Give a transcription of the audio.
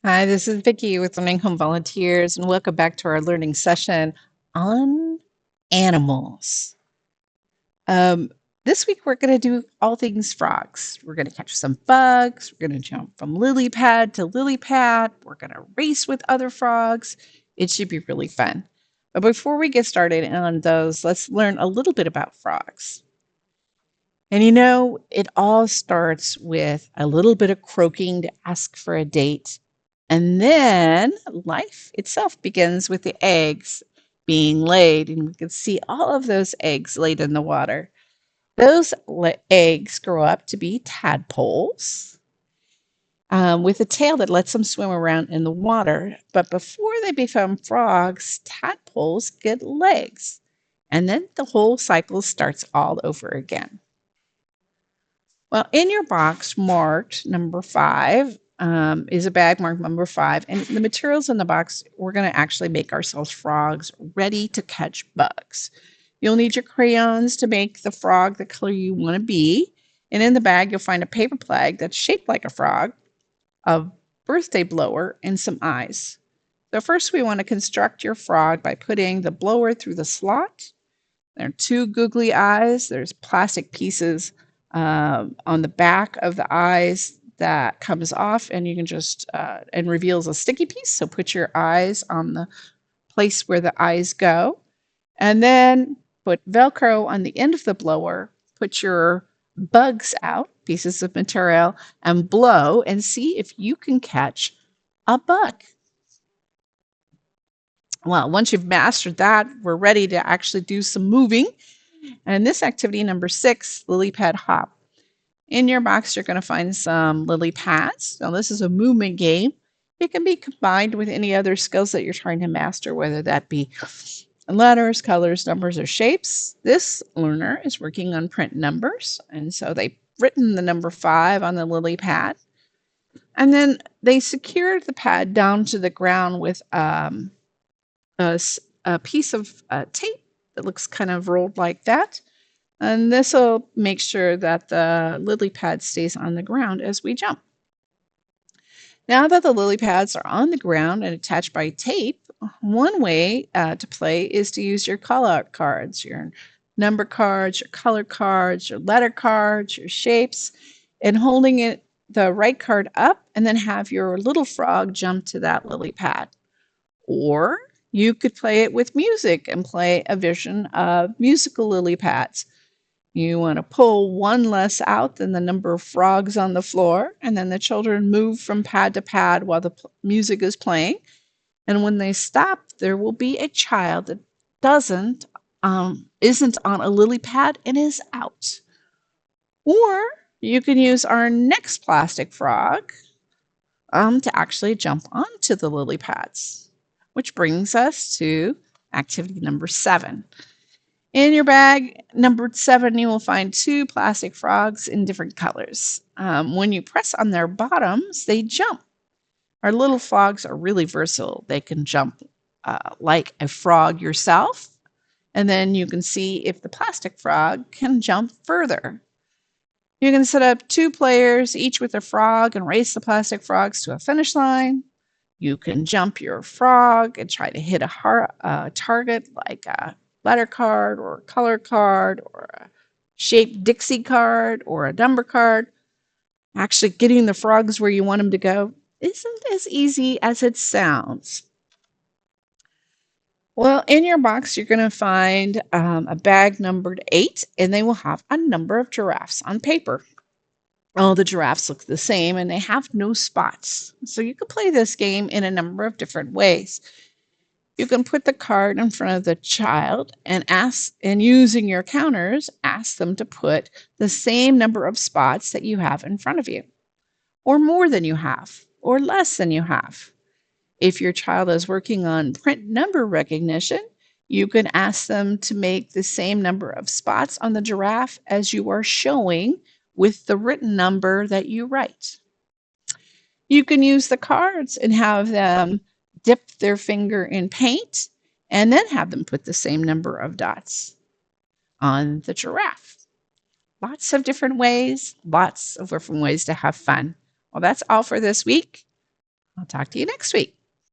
Hi, this is Vicki with Learning Home Volunteers, and welcome back to our learning session on animals. Um, this week, we're going to do all things frogs. We're going to catch some bugs. We're going to jump from lily pad to lily pad. We're going to race with other frogs. It should be really fun. But before we get started on those, let's learn a little bit about frogs. And it all starts with a little bit of croaking to ask for a date. And then life itself begins with the eggs being laid. And we can see all of those eggs laid in the water. Those eggs grow up to be tadpoles with a tail that lets them swim around in the water. But before they become frogs, tadpoles get legs. And then the whole cycle starts all over again. Well, in your box marked number 5 is a bag marked number 5. And the materials in the box, we're going to actually make ourselves frogs ready to catch bugs. You'll need your crayons to make the frog the color you want to be. And in the bag, you'll find a paper plug that's shaped like a frog, a birthday blower, and some eyes. So first, we want to construct your frog by putting the blower through the slot. There are 2 googly eyes. There's plastic pieces on the back of the eyes that comes off, and you can just and reveals a sticky piece. So put your eyes on the place where the eyes go, and then put Velcro on the end of the blower. Put your bugs out, pieces of material, and blow and see if you can catch a bug. Well, once you've mastered that, we're ready to actually do some moving. And this activity number 6, lily pad hop. In your box, you're going to find some lily pads. Now, this is a movement game. It can be combined with any other skills that you're trying to master, whether that be letters, colors, numbers, or shapes. This learner is working on print numbers, and so they've written the number 5 on the lily pad. And then they secured the pad down to the ground with a, a piece of tape that looks kind of rolled like that. And this will make sure that the lily pad stays on the ground as we jump. Now that the lily pads are on the ground and attached by tape, one way to play is to use your call-out cards, your number cards, your color cards, your letter cards, your shapes, and holding the right card up and then have your little frog jump to that lily pad. Or you could play it with music and play a version of musical lily pads. You want to pull one less out than the number of frogs on the floor, and then the children move from pad to pad while the music is playing. And when they stop, there will be a child that isn't on a lily pad and is out. Or you can use our next plastic frog to actually jump onto the lily pads, which brings us to activity number 7. In your bag, number 7, you will find 2 plastic frogs in different colors. When you press on their bottoms, they jump. Our little frogs are really versatile. They can jump like a frog yourself, and then you can see if the plastic frog can jump further. You can set up 2 players, each with a frog, and race the plastic frogs to a finish line. You can jump your frog and try to hit a target like a letter card or a color card or a shaped Dixie card or a number card. Actually, getting the frogs where you want them to go isn't as easy as it sounds. Well, in your box, you're going to find a bag numbered 8, and they will have a number of giraffes on paper. All the giraffes look the same and they have no spots. So you can play this game in a number of different ways. You can put the card in front of the child and using your counters, ask them to put the same number of spots that you have in front of you, or more than you have, or less than you have. If your child is working on print number recognition, you can ask them to make the same number of spots on the giraffe as you are showing with the written number that you write. You can use the cards and have them dip their finger in paint and then have them put the same number of dots on the giraffe. Lots of different ways to have fun. Well, that's all for this week. I'll talk to you next week.